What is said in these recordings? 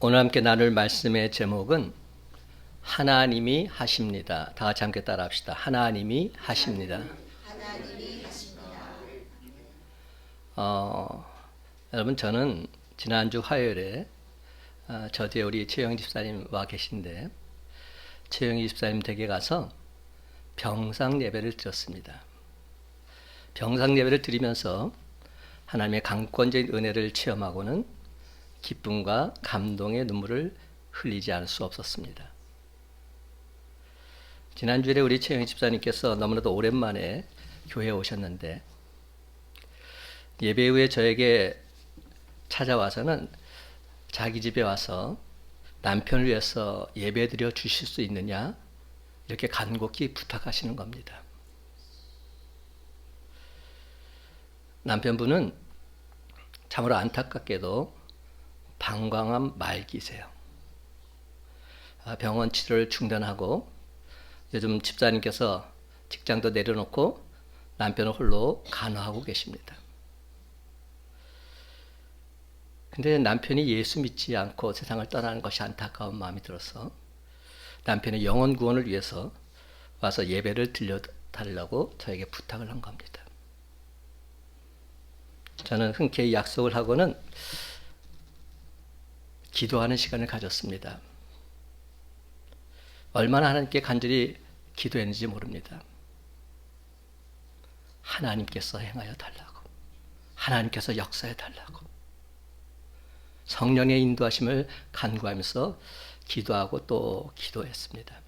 오늘 함께 나눌 말씀의 제목은 하나님이 하십니다. 다 같이 함께 따라합시다. 하나님이 하십니다. 하나님이 하십니다. 여러분, 저는 지난주 화요일에 저 뒤에 우리 최영 집사님 와 계신데, 최영 집사님 댁에 가서 병상 예배를 드렸습니다. 병상 예배를 드리면서 하나님의 강권적인 은혜를 체험하고는 기쁨과 감동의 눈물을 흘리지 않을 수 없었습니다. 지난주에 우리 최영 집사님께서 너무나도 오랜만에 교회에 오셨는데, 예배 후에 저에게 찾아와서는 자기 집에 와서 남편을 위해서 예배 드려 주실 수 있느냐, 이렇게 간곡히 부탁하시는 겁니다. 남편분은 참으로 안타깝게도 방광암 말기세요. 병원 치료를 중단하고 요즘 집사님께서 직장도 내려놓고 남편을 홀로 간호하고 계십니다. 근데 남편이 예수 믿지 않고 세상을 떠나는 것이 안타까운 마음이 들어서 남편의 영혼 구원을 위해서 와서 예배를 들려달라고 저에게 부탁을 한 겁니다. 저는 흔쾌히 약속을 하고는 기도하는 시간을 가졌습니다. 얼마나 하나님께 간절히 기도했는지 모릅니다. 하나님께서 행하여 달라고, 하나님께서 역사해 달라고, 성령의 인도하심을 간구하면서 기도하고 또 기도했습니다.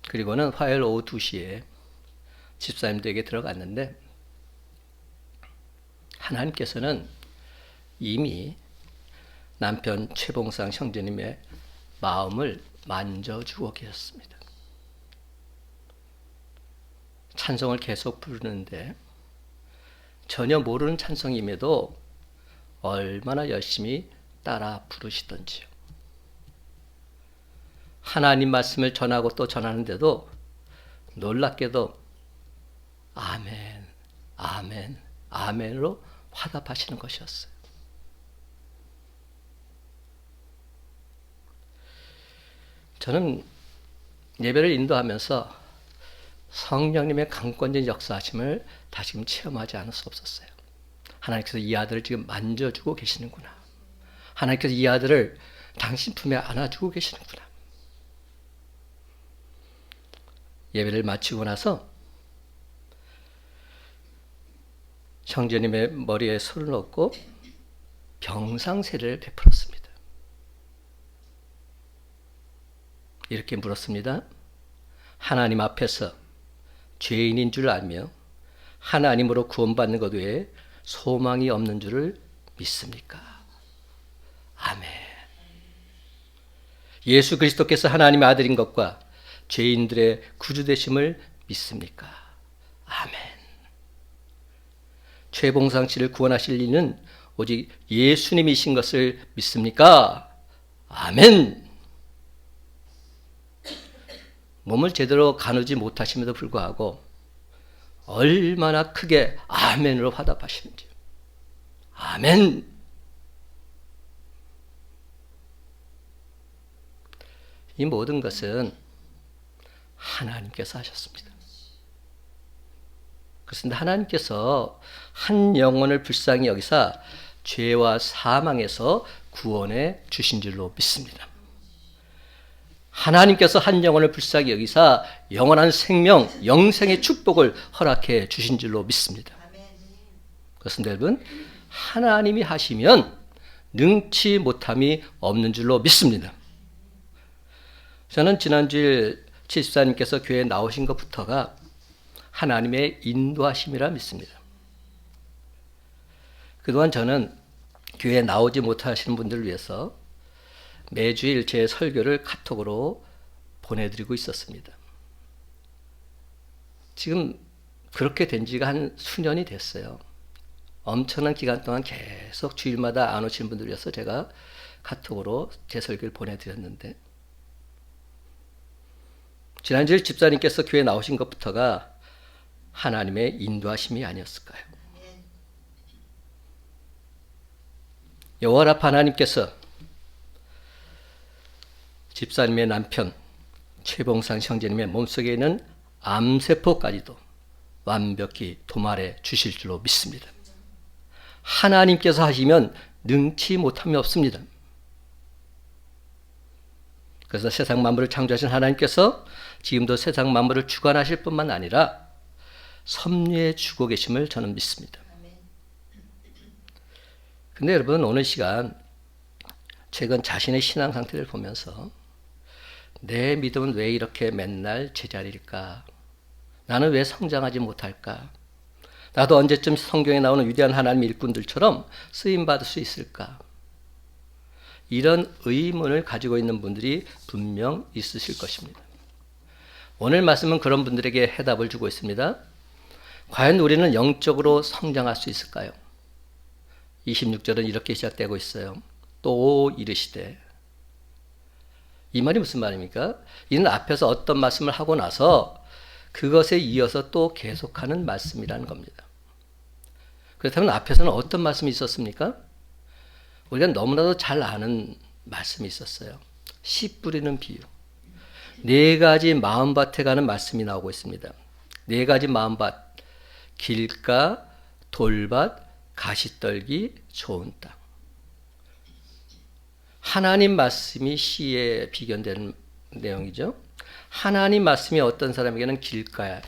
그리고는 화요일 오후 2시에 집사님 댁에 들어갔는데, 하나님께서는 이미 남편 최봉상 형제님의 마음을 만져주고 계셨습니다. 찬송을 계속 부르는데 전혀 모르는 찬송임에도 얼마나 열심히 따라 부르시던지요. 하나님 말씀을 전하고 또 전하는데도 놀랍게도 아멘, 아멘, 아멘으로 화답하시는 것이었어요. 저는 예배를 인도하면서 성령님의 강권적인 역사하심을 다시금 체험하지 않을 수 없었어요. 하나님께서 이 아들을 지금 만져주고 계시는구나. 하나님께서 이 아들을 당신 품에 안아주고 계시는구나. 예배를 마치고 나서 형제님의 머리에 손을 얹고 병상세례를 베풀었습니다. 이렇게 물었습니다. 하나님 앞에서 죄인인 줄 알며 하나님으로 구원받는 것 외에 소망이 없는 줄을 믿습니까? 아멘. 예수 그리스도께서 하나님의 아들인 것과 죄인들의 구주 되심을 믿습니까? 아멘. 최봉상 씨를 구원하실 이는 오직 예수님이신 것을 믿습니까? 아멘. 몸을 제대로 가누지 못하심에도 불구하고 얼마나 크게 아멘으로 화답하시는지. 아멘. 이 모든 것은 하나님께서 하셨습니다. 그렇습니다. 하나님께서 한 영혼을 불쌍히 여기사 죄와 사망에서 구원해 주신 줄로 믿습니다. 하나님께서 한 영혼을 불쌍히 여기사 영원한 생명, 영생의 축복을 허락해 주신 줄로 믿습니다. 그렇습니다, 여러분. 하나님이 하시면 능치 못함이 없는 줄로 믿습니다. 저는 지난주에 집사님께서 교회에 나오신 것부터가 하나님의 인도하심이라 믿습니다. 그동안 저는 교회에 나오지 못하시는 분들을 위해서 매주일 제 설교를 카톡으로 보내드리고 있었습니다. 지금 그렇게 된 지가 한 수년이 됐어요. 엄청난 기간 동안 계속 주일마다 안 오시는 분들 위해서 제가 카톡으로 제 설교를 보내드렸는데, 지난주에 집사님께서 교회에 나오신 것부터가 하나님의 인도하심이 아니었을까요? 여호와 하나님께서 집사님의 남편 최봉상 형제님의 몸속에 있는 암세포까지도 완벽히 도말해 주실 줄로 믿습니다. 하나님께서 하시면 능치 못함이 없습니다. 그래서 세상 만물을 창조하신 하나님께서 지금도 세상 만물을 주관하실 뿐만 아니라 섭리해 주고 계심을 저는 믿습니다. 근데 여러분, 오늘 시간 최근 자신의 신앙 상태를 보면서 내 믿음은 왜 이렇게 맨날 제자리일까? 나는 왜 성장하지 못할까? 나도 언제쯤 성경에 나오는 위대한 하나님의 일꾼들처럼 쓰임받을 수 있을까? 이런 의문을 가지고 있는 분들이 분명 있으실 것입니다. 오늘 말씀은 그런 분들에게 해답을 주고 있습니다. 과연 우리는 영적으로 성장할 수 있을까요? 26절은 이렇게 시작되고 있어요. 또 이르시되. 이 말이 무슨 말입니까? 이는 앞에서 어떤 말씀을 하고 나서 그것에 이어서 또 계속하는 말씀이라는 겁니다. 그렇다면 앞에서는 어떤 말씀이 있었습니까? 우리가 너무나도 잘 아는 말씀이 있었어요. 씨 뿌리는 비유. 4가지 마음밭에 가는 말씀이 나오고 있습니다. 4가지 마음밭. 길가, 돌밭, 가시떨기, 좋은 땅. 하나님 말씀이 씨에 비견되는 내용이죠. 하나님 말씀이 어떤 사람에게는 길가에,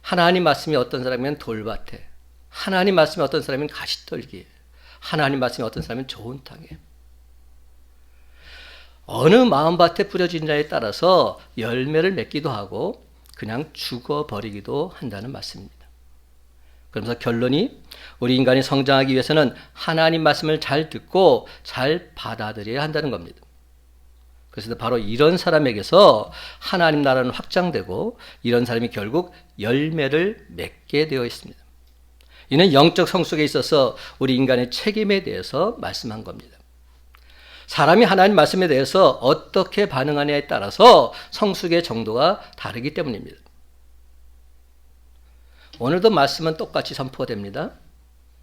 하나님 말씀이 어떤 사람에게는 돌밭에, 하나님 말씀이 어떤 사람에게는 가시떨기에, 하나님 말씀이 어떤 사람은 좋은 땅에. 어느 마음밭에 뿌려지느냐에 따라서 열매를 맺기도 하고 그냥 죽어버리기도 한다는 말씀입니다. 그러면서 결론이 우리 인간이 성장하기 위해서는 하나님 말씀을 잘 듣고 잘 받아들여야 한다는 겁니다. 그래서 바로 이런 사람에게서 하나님 나라는 확장되고 이런 사람이 결국 열매를 맺게 되어 있습니다. 이는 영적 성숙에 있어서 우리 인간의 책임에 대해서 말씀한 겁니다. 사람이 하나님 말씀에 대해서 어떻게 반응하냐에 따라서 성숙의 정도가 다르기 때문입니다. 오늘도 말씀은 똑같이 선포가 됩니다.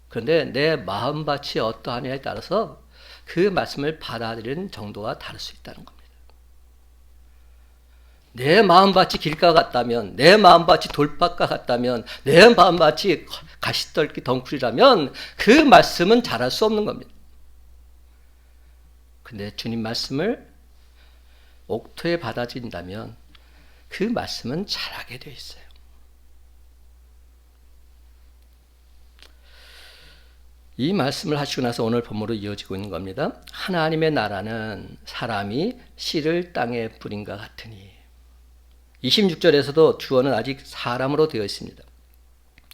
그런데 내 마음밭이 어떠하냐에 따라서 그 말씀을 받아들이는 정도가 다를 수 있다는 겁니다. 내 마음밭이 길가 같다면, 내 마음밭이 돌밭과 같다면, 내 마음밭이 가시떨기 덩쿨이라면 그 말씀은 잘할 수 없는 겁니다. 근데 주님 말씀을 옥토에 받아들인다면 그 말씀은 잘하게 되어 있어요. 이 말씀을 하시고 나서 오늘 본문으로 이어지고 있는 겁니다. 하나님의 나라는 사람이 씨를 땅에 뿌린과 같으니. 26절에서도 주어는 아직 사람으로 되어 있습니다.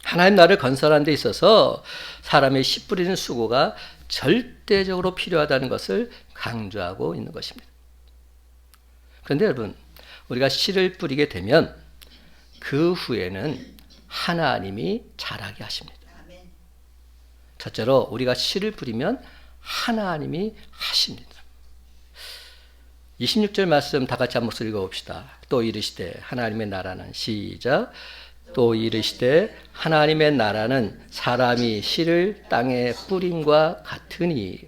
하나님 나라를 건설하는 데 있어서 사람의 씨 뿌리는 수고가 절대적으로 필요하다는 것을 강조하고 있는 것입니다. 그런데 여러분, 우리가 씨를 뿌리게 되면 그 후에는 하나님이 자라게 하십니다. 첫째로 우리가 씨를 뿌리면 하나님이 하십니다. 26절 말씀 다 같이 한 목소리 읽어봅시다. 또 이르시되 하나님의 나라는 시작. 또 이르시되 하나님의 나라는 사람이 씨를 땅에 뿌림과 같으니.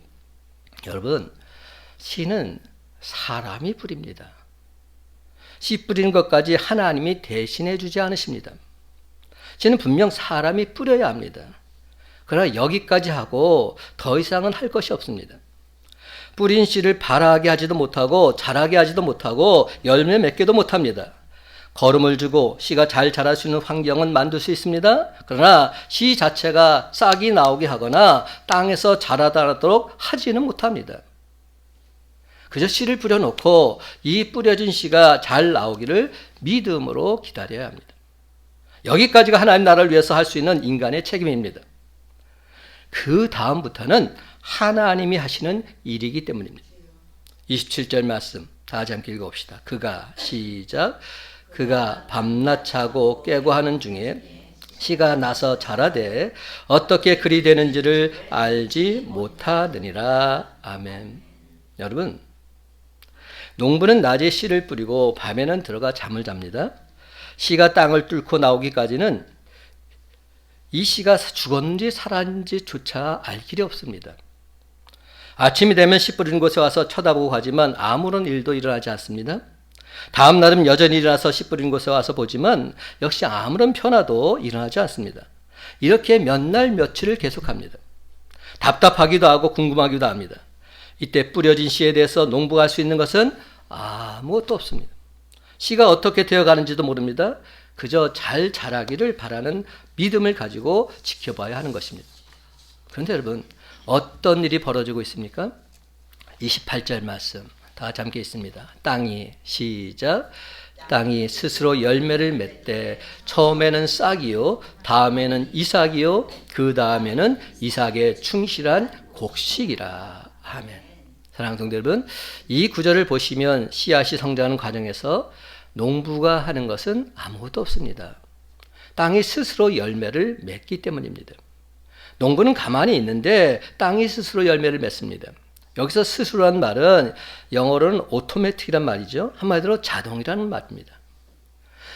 여러분, 씨는 사람이 뿌립니다. 씨 뿌리는 것까지 하나님이 대신해 주지 않으십니다. 씨는 분명 사람이 뿌려야 합니다. 그러나 여기까지 하고 더 이상은 할 것이 없습니다. 뿌린 씨를 발하게 하지도 못하고 자라게 하지도 못하고 열매 맺게도 못합니다. 거름을 주고 씨가 잘 자랄 수 있는 환경은 만들 수 있습니다. 그러나 씨 자체가 싹이 나오게 하거나 땅에서 자라도록 하지는 못합니다. 그저 씨를 뿌려놓고 이 뿌려진 씨가 잘 나오기를 믿음으로 기다려야 합니다. 여기까지가 하나님 나라를 위해서 할 수 있는 인간의 책임입니다. 그 다음부터는 하나님이 하시는 일이기 때문입니다. 27절 말씀 다 같이 함께 읽어봅시다. 그가 시작. 그가 밤낮 자고 깨고 하는 중에 씨가 나서 자라되 어떻게 그리 되는지를 알지 못하느니라. 아멘. 여러분, 농부는 낮에 씨를 뿌리고 밤에는 들어가 잠을 잡니다. 씨가 땅을 뚫고 나오기까지는 이 씨가 죽었는지 살았는지조차 알 길이 없습니다. 아침이 되면 씨 뿌리는 곳에 와서 쳐다보고 가지만 아무런 일도 일어나지 않습니다. 다음 날은 여전히 일어나서 씨 뿌리는 곳에 와서 보지만 역시 아무런 변화도 일어나지 않습니다. 이렇게 몇 날 며칠을 계속합니다. 답답하기도 하고 궁금하기도 합니다. 이때 뿌려진 씨에 대해서 농부가 할 수 있는 것은 아무것도 없습니다. 씨가 어떻게 되어가는지도 모릅니다. 그저 잘 자라기를 바라는 믿음을 가지고 지켜봐야 하는 것입니다. 그런데 여러분, 어떤 일이 벌어지고 있습니까? 28절 말씀 다 잠겨 있습니다. 땅이 시작. 땅이 스스로 열매를 맺되 처음에는 싹이요 다음에는 이삭이요 그 다음에는 이삭의 충실한 곡식이라. 아멘. 사랑하는 성도 여러분, 이 구절을 보시면 씨앗이 성장하는 과정에서 농부가 하는 것은 아무것도 없습니다. 땅이 스스로 열매를 맺기 때문입니다. 농부는 가만히 있는데 땅이 스스로 열매를 맺습니다. 여기서 스스로란 말은 영어로는 오토매틱이란 말이죠. 한마디로 자동이라는 말입니다.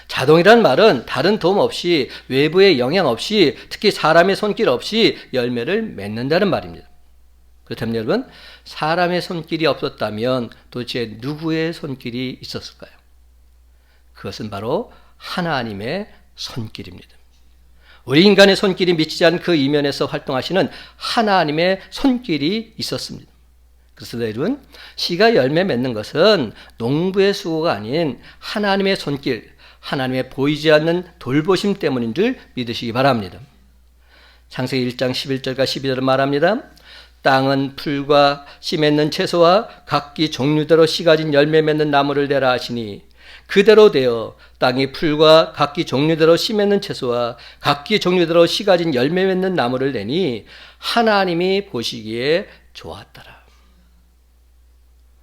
자동이란 말은 다른 도움 없이, 외부의 영향 없이, 특히 사람의 손길 없이 열매를 맺는다는 말입니다. 그렇다면 여러분, 사람의 손길이 없었다면 도대체 누구의 손길이 있었을까요? 그것은 바로 하나님의 손길입니다. 우리 인간의 손길이 미치지 않은 그 이면에서 활동하시는 하나님의 손길이 있었습니다. 그래서 여러분, 씨가 열매 맺는 것은 농부의 수고가 아닌 하나님의 손길, 하나님의 보이지 않는 돌보심 때문인 줄 믿으시기 바랍니다. 창세기 1장 11절과 12절은 말합니다. 땅은 풀과 씨 맺는 채소와 각기 종류대로 씨 가진 열매 맺는 나무를 내라 하시니 그대로 되어 땅이 풀과 각기 종류대로 씨 맺는 채소와 각기 종류대로 씨 가진 열매 맺는 나무를 내니 하나님이 보시기에 좋았더라.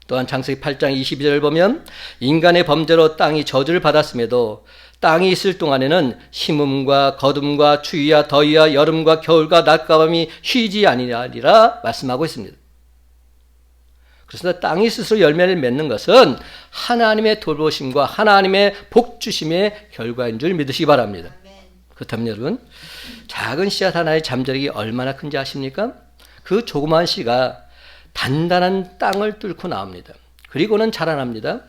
또한 창세기 8장 22절을 보면 인간의 범죄로 땅이 저주를 받았음에도 땅이 있을 동안에는 심음과 거둠과 추위와 더위와 여름과 겨울과 낮과 밤이 쉬지 아니하리라 말씀하고 있습니다. 그래서 땅이 스스로 열매를 맺는 것은 하나님의 돌보심과 하나님의 복주심의 결과인 줄 믿으시기 바랍니다. 그렇다면 여러분, 작은 씨앗 하나의 잠재력이 얼마나 큰지 아십니까? 그 조그마한 씨가 단단한 땅을 뚫고 나옵니다. 그리고는 자라납니다.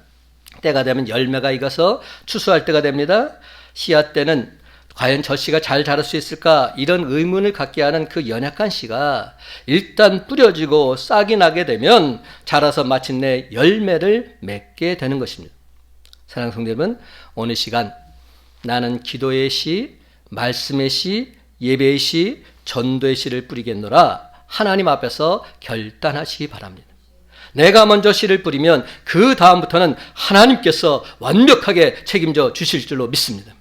때가 되면 열매가 익어서 추수할 때가 됩니다. 씨앗 때는 과연 저 씨가 잘 자랄 수 있을까? 이런 의문을 갖게 하는 그 연약한 씨가 일단 뿌려지고 싹이 나게 되면 자라서 마침내 열매를 맺게 되는 것입니다. 사랑하는 성도 여러분, 오늘 시간 나는 기도의 씨, 말씀의 씨, 예배의 씨, 전도의 씨를 뿌리겠노라 하나님 앞에서 결단하시기 바랍니다. 내가 먼저 씨를 뿌리면 그 다음부터는 하나님께서 완벽하게 책임져 주실 줄로 믿습니다.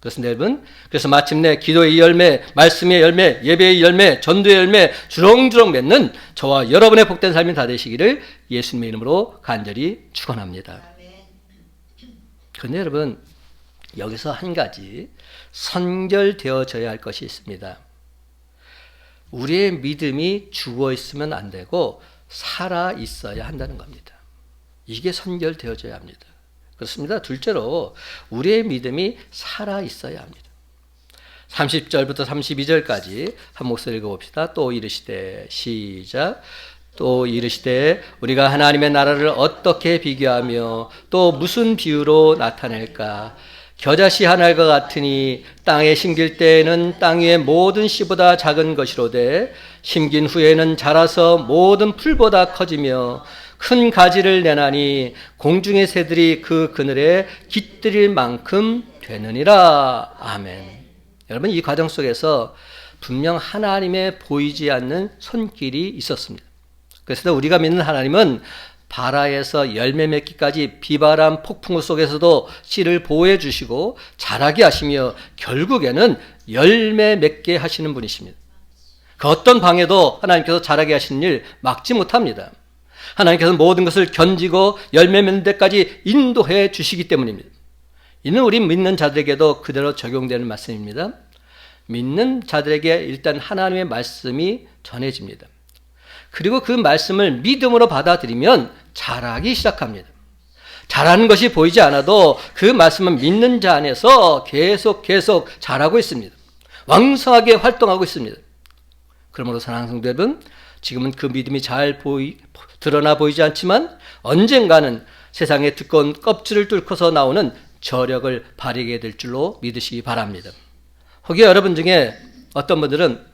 그렇습니다, 여러분. 그래서 마침내 기도의 열매, 말씀의 열매, 예배의 열매, 전도의 열매 주렁주렁 맺는 저와 여러분의 복된 삶이 다 되시기를 예수님의 이름으로 간절히 축원합니다. 그런데 여러분, 여기서 한 가지 선결되어져야 할 것이 있습니다. 우리의 믿음이 죽어 있으면 안 되고 살아 있어야 한다는 겁니다. 이게 선결되어져야 합니다. 그렇습니다. 둘째로 우리의 믿음이 살아 있어야 합니다. 30절부터 32절까지 한 목소리 읽어봅시다. 또 이르시되 시작. 또 이르시되 우리가 하나님의 나라를 어떻게 비교하며 또 무슨 비유로 나타낼까? 겨자씨 하나가 같으니 땅에 심길 때에는 땅 위의 모든 씨보다 작은 것이로되 심긴 후에는 자라서 모든 풀보다 커지며 큰 가지를 내나니 공중의 새들이 그 그늘에 깃들일 만큼 되느니라. 아멘. 여러분, 이 과정 속에서 분명 하나님의 보이지 않는 손길이 있었습니다. 그래서 우리가 믿는 하나님은 바라에서 열매 맺기까지 비바람 폭풍우 속에서도 씨를 보호해 주시고 자라게 하시며 결국에는 열매 맺게 하시는 분이십니다. 그 어떤 방해도 하나님께서 자라게 하시는 일 막지 못합니다. 하나님께서 모든 것을 견지고 열매 맺는 데까지 인도해 주시기 때문입니다. 이는 우리 믿는 자들에게도 그대로 적용되는 말씀입니다. 믿는 자들에게 일단 하나님의 말씀이 전해집니다. 그리고 그 말씀을 믿음으로 받아들이면 자라기 시작합니다. 자라는 것이 보이지 않아도 그 말씀은 믿는 자 안에서 계속 자라고 있습니다. 왕성하게 활동하고 있습니다. 그러므로 사랑하는 성도 여러분, 지금은 그 믿음이 드러나 보이지 않지만 언젠가는 세상의 두꺼운 껍질을 뚫고서 나오는 저력을 발휘하게 될 줄로 믿으시기 바랍니다. 혹여 여러분 중에 어떤 분들은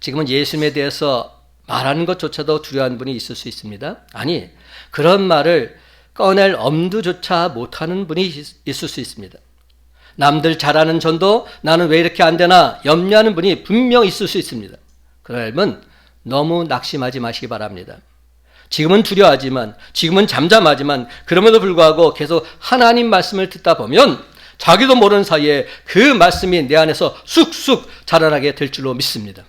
지금은 예수님에 대해서 말하는 것조차도 두려워하는 분이 있을 수 있습니다. 아니, 그런 말을 꺼낼 엄두조차 못하는 분이 있을 수 있습니다. 남들 잘하는 전도 나는 왜 이렇게 안 되나 염려하는 분이 분명 있을 수 있습니다. 그러면 너무 낙심하지 마시기 바랍니다. 지금은 두려워하지만, 지금은 잠잠하지만, 그럼에도 불구하고 계속 하나님 말씀을 듣다 보면 자기도 모르는 사이에 그 말씀이 내 안에서 쑥쑥 자라나게 될 줄로 믿습니다.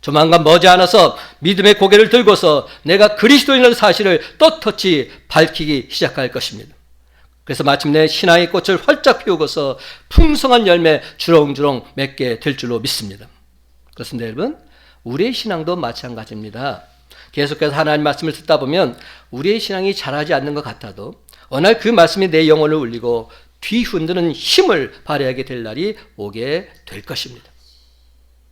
조만간 머지않아서 믿음의 고개를 들고서 내가 그리스도인이라는 사실을 떳떳이 밝히기 시작할 것입니다. 그래서 마침내 신앙의 꽃을 활짝 피우고서 풍성한 열매 주렁주렁 맺게 될 줄로 믿습니다. 그렇습니다, 여러분. 우리의 신앙도 마찬가지입니다. 계속해서 하나님 말씀을 듣다 보면 우리의 신앙이 자라지 않는 것 같아도 어느 날 그 말씀이 내 영혼을 울리고 뒤흔드는 힘을 발휘하게 될 날이 오게 될 것입니다.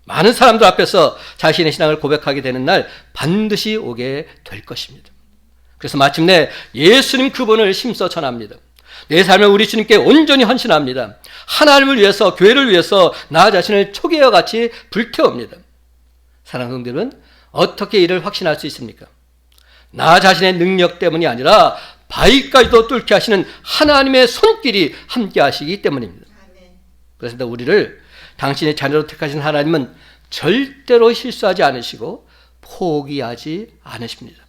많은 사람들 앞에서 자신의 신앙을 고백하게 되는 날 반드시 오게 될 것입니다. 그래서 마침내 예수님 그분을 힘써 전합니다. 내 삶을 우리 주님께 온전히 헌신합니다. 하나님을 위해서, 교회를 위해서 나 자신을 초계와 같이 불태웁니다. 사랑하는 성도들은 어떻게 이를 확신할 수 있습니까? 나 자신의 능력 때문이 아니라 바위까지도 뚫게 하시는 하나님의 손길이 함께 하시기 때문입니다. 그래서 우리를 당신의 자녀로 택하신 하나님은 절대로 실수하지 않으시고 포기하지 않으십니다.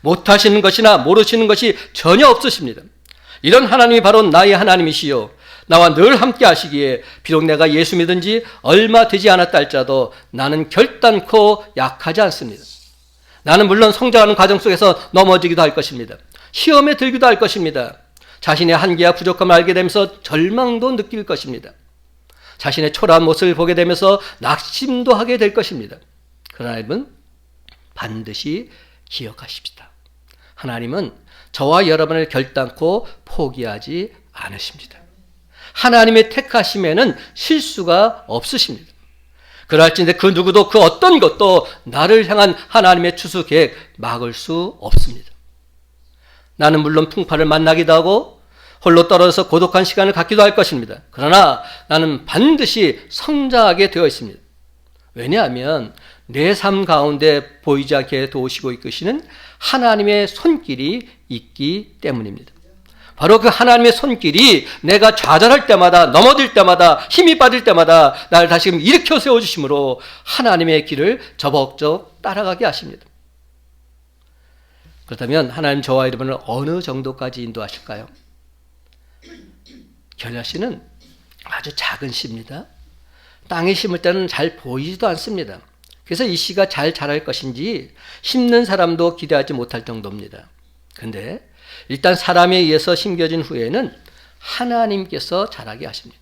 못하시는 것이나 모르시는 것이 전혀 없으십니다. 이런 하나님이 바로 나의 하나님이시요 나와 늘 함께 하시기에 비록 내가 예수 믿은 지 얼마 되지 않았다 할지라도 나는 결단코 약하지 않습니다. 나는 물론 성장하는 과정 속에서 넘어지기도 할 것입니다. 시험에 들기도 할 것입니다. 자신의 한계와 부족함을 알게 되면서 절망도 느낄 것입니다. 자신의 초라한 모습을 보게 되면서 낙심도 하게 될 것입니다. 그러나 여러분 반드시 기억하십시다. 하나님은 저와 여러분을 결단코 포기하지 않으십니다. 하나님의 택하심에는 실수가 없으십니다. 그럴진데 그 누구도 그 어떤 것도 나를 향한 하나님의 추수 계획 막을 수 없습니다. 나는 물론 풍파를 만나기도 하고 홀로 떨어져서 고독한 시간을 갖기도 할 것입니다. 그러나 나는 반드시 성장하게 되어 있습니다. 왜냐하면 내 삶 가운데 보이지 않게 도우시고 이끄시는 하나님의 손길이 있기 때문입니다. 바로 그 하나님의 손길이 내가 좌절할 때마다, 넘어질 때마다, 힘이 빠질 때마다 나를 다시금 일으켜 세워주심으로 하나님의 길을 저벅저벅 따라가게 하십니다. 그렇다면 하나님 저와 여러분을 어느 정도까지 인도하실까요? 겨자씨는 아주 작은 씨입니다. 땅에 심을 때는 잘 보이지도 않습니다. 그래서 이 씨가 잘 자랄 것인지 심는 사람도 기대하지 못할 정도입니다. 그런데 일단 사람에 의해서 심겨진 후에는 하나님께서 자라게 하십니다.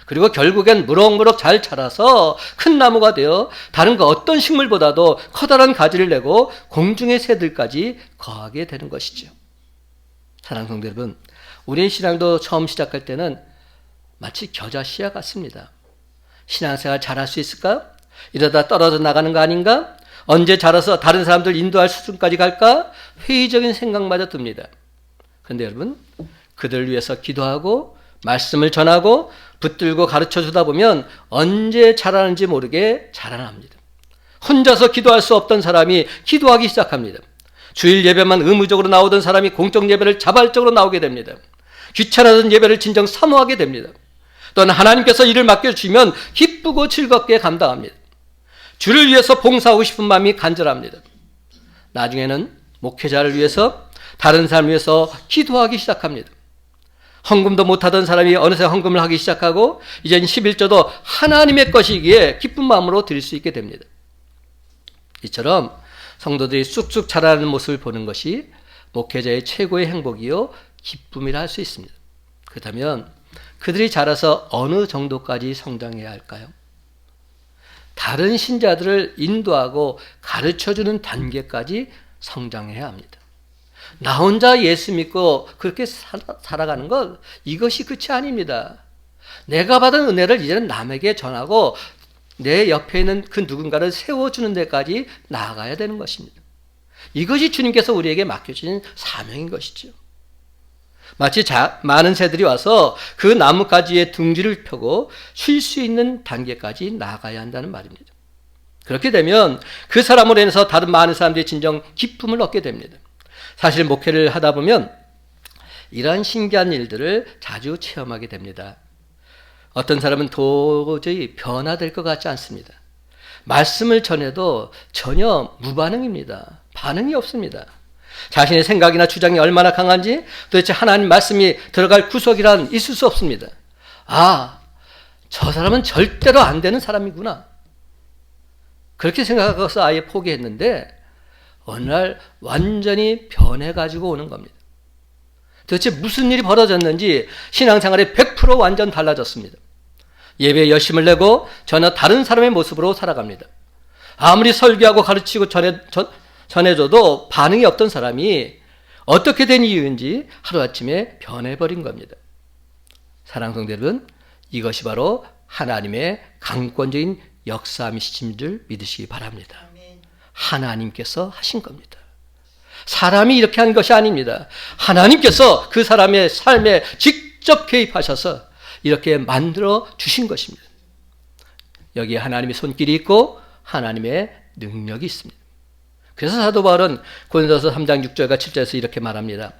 그리고 결국엔 무럭무럭 잘 자라서 큰 나무가 되어 다른 그 어떤 식물보다도 커다란 가지를 내고 공중의 새들까지 거하게 되는 것이죠. 사랑하는 성도 여러분, 우리의 신앙도 처음 시작할 때는 마치 겨자씨와 같습니다. 신앙생활 잘할 수 있을까? 이러다 떨어져 나가는 거 아닌가? 언제 자라서 다른 사람들 인도할 수준까지 갈까? 회의적인 생각마저 듭니다. 그런데 여러분, 그들을 위해서 기도하고 말씀을 전하고 붙들고 가르쳐 주다 보면 언제 자라는지 모르게 자라납니다. 혼자서 기도할 수 없던 사람이 기도하기 시작합니다. 주일 예배만 의무적으로 나오던 사람이 공적 예배를 자발적으로 나오게 됩니다. 귀찮아던 예배를 진정 사모하게 됩니다. 또는 하나님께서 일을 맡겨주시면 기쁘고 즐겁게 감당합니다. 주를 위해서 봉사하고 싶은 마음이 간절합니다. 나중에는 목회자를 위해서, 다른 사람을 위해서 기도하기 시작합니다. 헌금도 못하던 사람이 어느새 헌금을 하기 시작하고 이젠 11조도 하나님의 것이기에 기쁜 마음으로 드릴 수 있게 됩니다. 이처럼 성도들이 쑥쑥 자라는 모습을 보는 것이 목회자의 최고의 행복이요 기쁨이라 할 수 있습니다. 그렇다면 그들이 자라서 어느 정도까지 성장해야 할까요? 다른 신자들을 인도하고 가르쳐주는 단계까지 성장해야 합니다. 나 혼자 예수 믿고 그렇게 살아가는 것, 이것이 끝이 아닙니다. 내가 받은 은혜를 이제는 남에게 전하고 내 옆에 있는 그 누군가를 세워주는 데까지 나아가야 되는 것입니다. 이것이 주님께서 우리에게 맡겨주신 사명인 것이죠. 마치 많은 새들이 와서 그 나뭇가지에 둥지를 펴고 쉴 수 있는 단계까지 나아가야 한다는 말입니다. 그렇게 되면 그 사람으로 인해서 다른 많은 사람들이 진정 기쁨을 얻게 됩니다. 사실 목회를 하다 보면 이러한 신기한 일들을 자주 체험하게 됩니다. 어떤 사람은 도저히 변화될 것 같지 않습니다. 말씀을 전해도 전혀 무반응입니다. 반응이 없습니다. 자신의 생각이나 주장이 얼마나 강한지 도대체 하나님 말씀이 들어갈 구석이란 있을 수 없습니다. 아, 저 사람은 절대로 안 되는 사람이구나. 그렇게 생각해서 아예 포기했는데 어느 날 완전히 변해가지고 오는 겁니다. 도대체 무슨 일이 벌어졌는지 신앙생활이 100% 완전 달라졌습니다. 예배에 열심을 내고 전혀 다른 사람의 모습으로 살아갑니다. 아무리 설교하고 가르치고 전해줘도 반응이 없던 사람이 어떻게 된 이유인지 하루아침에 변해버린 겁니다. 사랑하는 성도 여러분, 이것이 바로 하나님의 강권적인 역사이신 줄 믿으시기 바랍니다. 하나님께서 하신 겁니다. 사람이 이렇게 한 것이 아닙니다. 하나님께서 그 사람의 삶에 직접 개입하셔서 이렇게 만들어 주신 것입니다. 여기에 하나님의 손길이 있고 하나님의 능력이 있습니다. 그래서 사도 바울은 고린도서 3장 6절과 7절에서 이렇게 말합니다.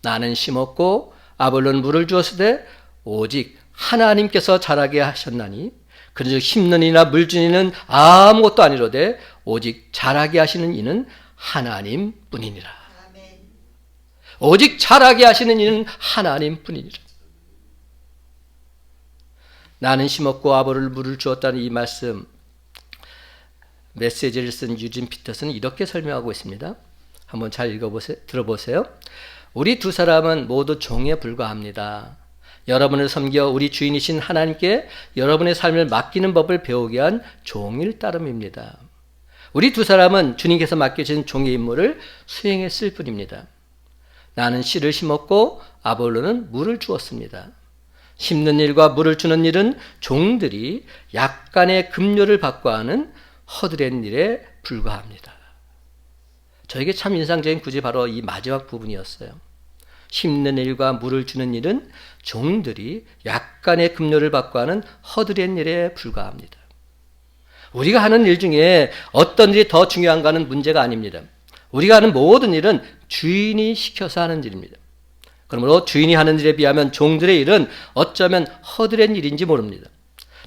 나는 심었고 아볼로는 물을 주었으되 오직 하나님께서 자라게 하셨나니 그런즉 심는 이나 물 주는 이는 아무것도 아니로되 오직 자라게 하시는 이는 하나님뿐이니라. 오직 자라게 하시는 이는 하나님뿐이니라. 나는 심었고 아볼로는 물을 주었다는 이 말씀, 메시지를 쓴 유진 피터스는 이렇게 설명하고 있습니다. 한번 잘 들어보세요. 우리 두 사람은 모두 종에 불과합니다. 여러분을 섬겨 우리 주인이신 하나님께 여러분의 삶을 맡기는 법을 배우게 한 종일 따름입니다. 우리 두 사람은 주님께서 맡겨진 종의 임무를 수행했을 뿐입니다. 나는 씨를 심었고 아볼로는 물을 주었습니다. 심는 일과 물을 주는 일은 종들이 약간의 급료를 받고 하는 허드렛 일에 불과합니다. 저에게 참 인상적인 구절이 바로 이 마지막 부분이었어요. 심는 일과 물을 주는 일은 종들이 약간의 급료를 받고 하는 허드렛 일에 불과합니다. 우리가 하는 일 중에 어떤 일이 더 중요한가는 문제가 아닙니다. 우리가 하는 모든 일은 주인이 시켜서 하는 일입니다. 그러므로 주인이 하는 일에 비하면 종들의 일은 어쩌면 허드렛 일인지 모릅니다.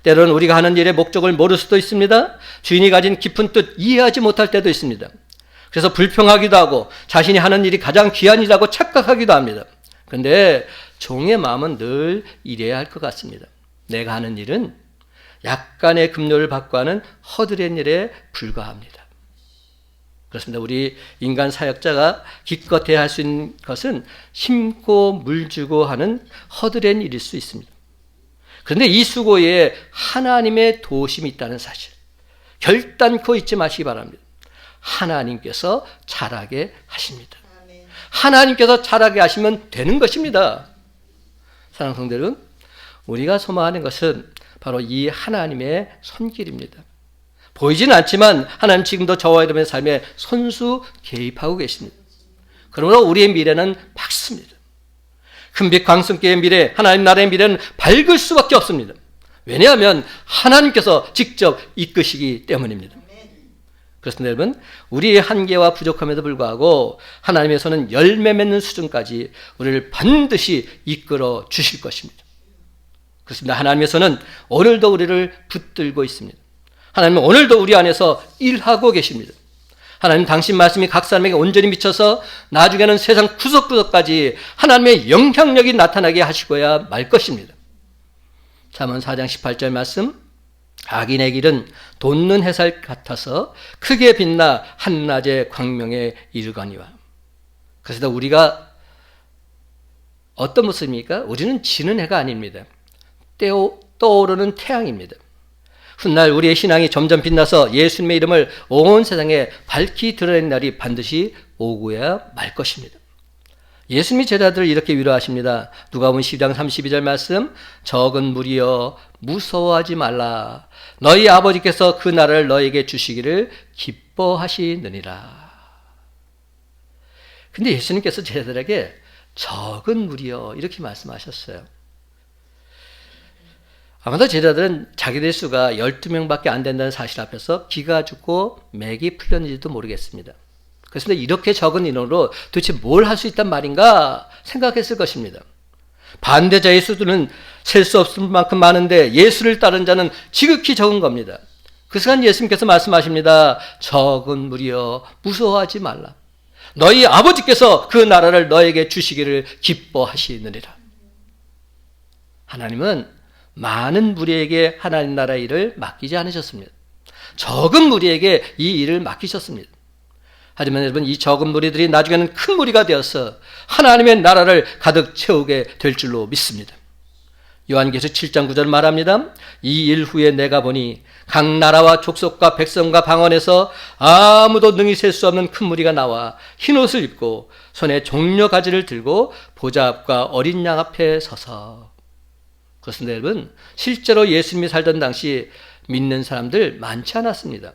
때로는 우리가 하는 일의 목적을 모를 수도 있습니다. 주인이 가진 깊은 뜻 이해하지 못할 때도 있습니다. 그래서 불평하기도 하고 자신이 하는 일이 가장 귀한 일이라고 착각하기도 합니다. 그런데 종의 마음은 늘 이래야 할 것 같습니다. 내가 하는 일은 약간의 급료를 받고 하는 허드렛 일에 불과합니다. 그렇습니다. 우리 인간 사역자가 기껏해야 할 수 있는 것은 심고 물 주고 하는 허드렛 일일 수 있습니다. 그런데 이 수고에 하나님의 도우심이 있다는 사실 결단코 잊지 마시기 바랍니다. 하나님께서 자라게 하십니다. 하나님께서 자라게 하시면 되는 것입니다. 사랑하는 성도 여러분, 우리가 소망하는 것은 바로 이 하나님의 손길입니다. 보이지는 않지만 하나님 지금도 저와 여러분의 삶에 손수 개입하고 계십니다. 그러므로 우리의 미래는 밝습니다. 큰빛 광성교의 미래, 하나님 나라의 미래는 밝을 수밖에 없습니다. 왜냐하면 하나님께서 직접 이끄시기 때문입니다. 그렇습니다, 여러분. 우리의 한계와 부족함에도 불구하고 하나님의 손은 열매 맺는 수준까지 우리를 반드시 이끌어 주실 것입니다. 그렇습니다. 하나님의 손은 오늘도 우리를 붙들고 있습니다. 하나님은 오늘도 우리 안에서 일하고 계십니다. 하나님 당신 말씀이 각 사람에게 온전히 미쳐서 나중에는 세상 구석구석까지 하나님의 영향력이 나타나게 하시고야 말 것입니다. 잠언 4장 18절 말씀, 악인의 길은 돋는 햇살 같아서 크게 빛나 한낮의 광명에 이르거니와. 그래서 우리가 어떤 모습입니까? 우리는 지는 해가 아닙니다. 떠오르는 태양입니다. 훗날 우리의 신앙이 점점 빛나서 예수님의 이름을 온 세상에 밝히 드러낸 날이 반드시 오고야 말 것입니다. 예수님이 제자들을 이렇게 위로하십니다. 누가복음 12장 32절 말씀, 적은 무리여 무서워하지 말라. 너희 아버지께서 그 나라를 너에게 주시기를 기뻐하시느니라. 근데 예수님께서 제자들에게 적은 무리여 이렇게 말씀하셨어요. 아마도 제자들은 자기들 수가 12명밖에 안 된다는 사실 앞에서 기가 죽고 맥이 풀렸는지도 모르겠습니다. 그렇습니다. 이렇게 적은 인원으로 도대체 뭘 할 수 있단 말인가 생각했을 것입니다. 반대자의 수들은 셀 수 없을 만큼 많은데 예수를 따른 자는 지극히 적은 겁니다. 그 시간 예수님께서 말씀하십니다. 적은 무리여 무서워하지 말라. 너희 아버지께서 그 나라를 너에게 주시기를 기뻐하시느니라. 하나님은 많은 무리에게 하나님 나라 일을 맡기지 않으셨습니다. 적은 무리에게 이 일을 맡기셨습니다. 하지만 여러분, 이 적은 무리들이 나중에는 큰 무리가 되어서 하나님의 나라를 가득 채우게 될 줄로 믿습니다. 요한계시록 7장 9절 말합니다. 이 일 후에 내가 보니 각 나라와 족속과 백성과 방언에서 아무도 능히 셀 수 없는 큰 무리가 나와 흰옷을 입고 손에 종려 가지를 들고 보좌 앞과 어린 양 앞에 서서. 그렇습니다. 여러분, 실제로 예수님이 살던 당시 믿는 사람들 많지 않았습니다.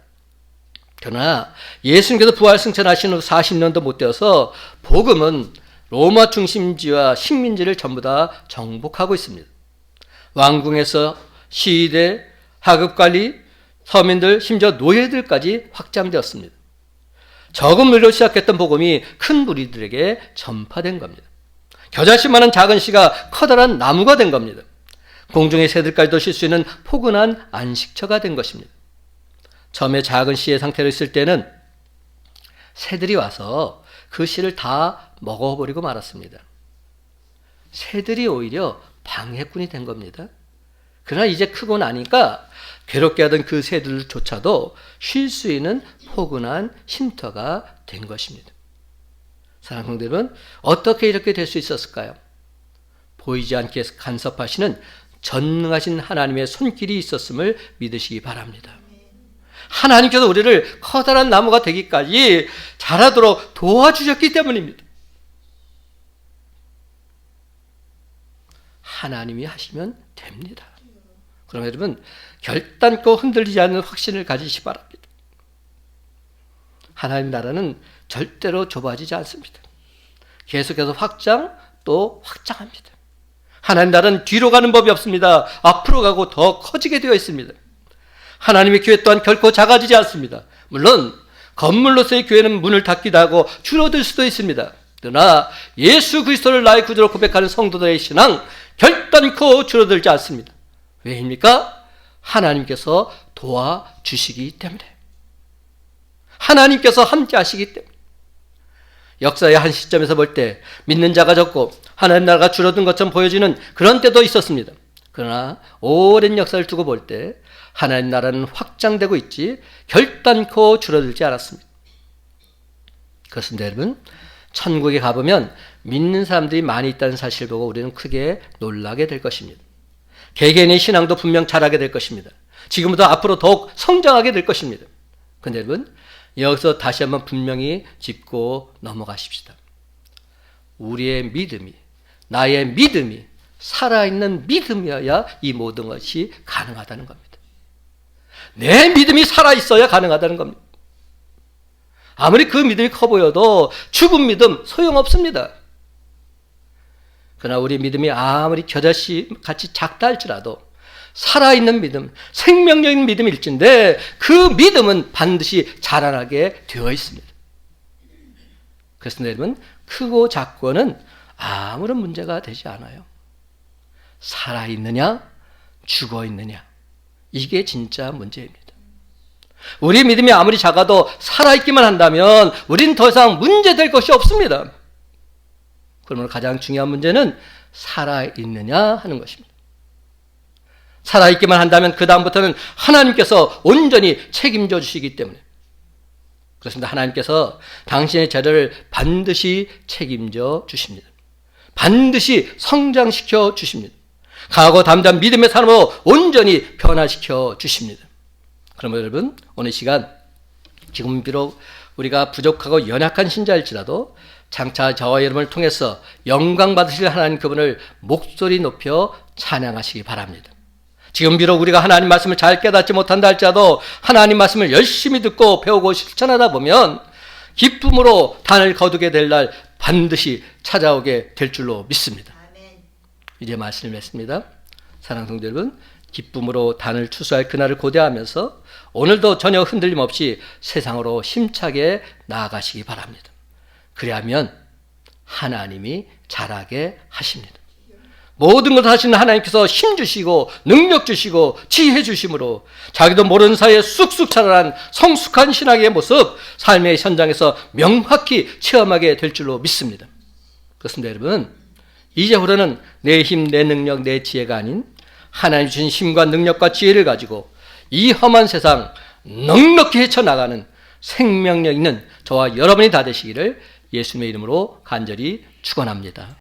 그러나 예수님께서 부활 승천하신 후 40년도 못 되어서 복음은 로마 중심지와 식민지를 전부 다 정복하고 있습니다. 왕궁에서 시위대, 하급관리, 서민들, 심지어 노예들까지 확장되었습니다. 적은 무리로 시작했던 복음이 큰 무리들에게 전파된 겁니다. 겨자씨만한 작은 씨가 커다란 나무가 된 겁니다. 공중의 새들까지도 쉴 수 있는 포근한 안식처가 된 것입니다. 처음에 작은 씨의 상태로 있을 때는 새들이 와서 그 씨를 다 먹어버리고 말았습니다. 새들이 오히려 방해꾼이 된 겁니다. 그러나 이제 크고 나니까 괴롭게 하던 그 새들조차도 쉴 수 있는 포근한 쉼터가 된 것입니다. 사랑하는 성도 여러분, 어떻게 이렇게 될 수 있었을까요? 보이지 않게 간섭하시는 전능하신 하나님의 손길이 있었음을 믿으시기 바랍니다. 하나님께서 우리를 커다란 나무가 되기까지 자라도록 도와주셨기 때문입니다. 하나님이 하시면 됩니다. 그럼 여러분, 결단코 흔들리지 않는 확신을 가지시기 바랍니다. 하나님 나라는 절대로 좁아지지 않습니다. 계속해서 확장 또 확장합니다. 하나님 나라는 뒤로 가는 법이 없습니다. 앞으로 가고 더 커지게 되어 있습니다. 하나님의 교회 또한 결코 작아지지 않습니다. 물론 건물로서의 교회는 문을 닫기도 하고 줄어들 수도 있습니다. 그러나 예수 그리스도를 나의 구주로 고백하는 성도들의 신앙 결단코 줄어들지 않습니다. 왜입니까? 하나님께서 도와주시기 때문에, 하나님께서 함께 하시기 때문에. 역사의 한 시점에서 볼 때 믿는 자가 적고 하나님 나라가 줄어든 것처럼 보여지는 그런 때도 있었습니다. 그러나 오랜 역사를 두고 볼 때 하나님 나라는 확장되고 있지 결단코 줄어들지 않았습니다. 그렇습니다. 여러분, 천국에 가보면 믿는 사람들이 많이 있다는 사실을 보고 우리는 크게 놀라게 될 것입니다. 개개인의 신앙도 분명 자라게 될 것입니다. 지금보다 앞으로 더욱 성장하게 될 것입니다. 그런데 여러분, 여기서 다시 한번 분명히 짚고 넘어가십시다. 우리의 믿음이, 나의 믿음이 살아있는 믿음이어야 이 모든 것이 가능하다는 겁니다. 내 믿음이 살아있어야 가능하다는 겁니다. 아무리 그 믿음이 커 보여도 죽은 믿음 소용없습니다. 그러나 우리 믿음이 아무리 겨자씨 같이 작다 할지라도 살아있는 믿음, 생명력인 믿음일진데 그 믿음은 반드시 자라나게 되어 있습니다. 그래서 여러분, 크고 작고는 아무런 문제가 되지 않아요. 살아있느냐, 죽어있느냐, 이게 진짜 문제입니다. 우리 믿음이 아무리 작아도 살아있기만 한다면 우린 더 이상 문제될 것이 없습니다. 그러면 가장 중요한 문제는 살아있느냐 하는 것입니다. 살아있기만 한다면 그 다음부터는 하나님께서 온전히 책임져 주시기 때문에 그렇습니다. 하나님께서 당신의 자녀를 반드시 책임져 주십니다. 반드시 성장시켜 주십니다. 강하고 담대한 믿음의 삶으로 온전히 변화시켜 주십니다. 그러면 여러분, 오늘 시간 지금 비록 우리가 부족하고 연약한 신자일지라도 장차 저와 여러분을 통해서 영광 받으실 하나님 그분을 목소리 높여 찬양하시기 바랍니다. 지금 비록 우리가 하나님 말씀을 잘 깨닫지 못한다 할지라도 하나님 말씀을 열심히 듣고 배우고 실천하다 보면 기쁨으로 단을 거두게 될 날 반드시 찾아오게 될 줄로 믿습니다. 아멘. 이제 말씀을 맺습니다. 사랑하는 성도 여러분, 기쁨으로 단을 추수할 그날을 고대하면서 오늘도 전혀 흔들림 없이 세상으로 힘차게 나아가시기 바랍니다. 그리하면 하나님이 잘하게 하십니다. 모든 것을 하시는 하나님께서 힘 주시고 능력 주시고 지혜 주심으로 자기도 모르는 사이에 쑥쑥 자라난 성숙한 신앙의 모습, 삶의 현장에서 명확히 체험하게 될 줄로 믿습니다. 그렇습니다, 여러분. 이제부터는 내 힘, 내 능력, 내 지혜가 아닌 하나님 주신 힘과 능력과 지혜를 가지고 이 험한 세상 넉넉히 헤쳐나가는 생명력 있는 저와 여러분이 다 되시기를 예수님의 이름으로 간절히 축원합니다.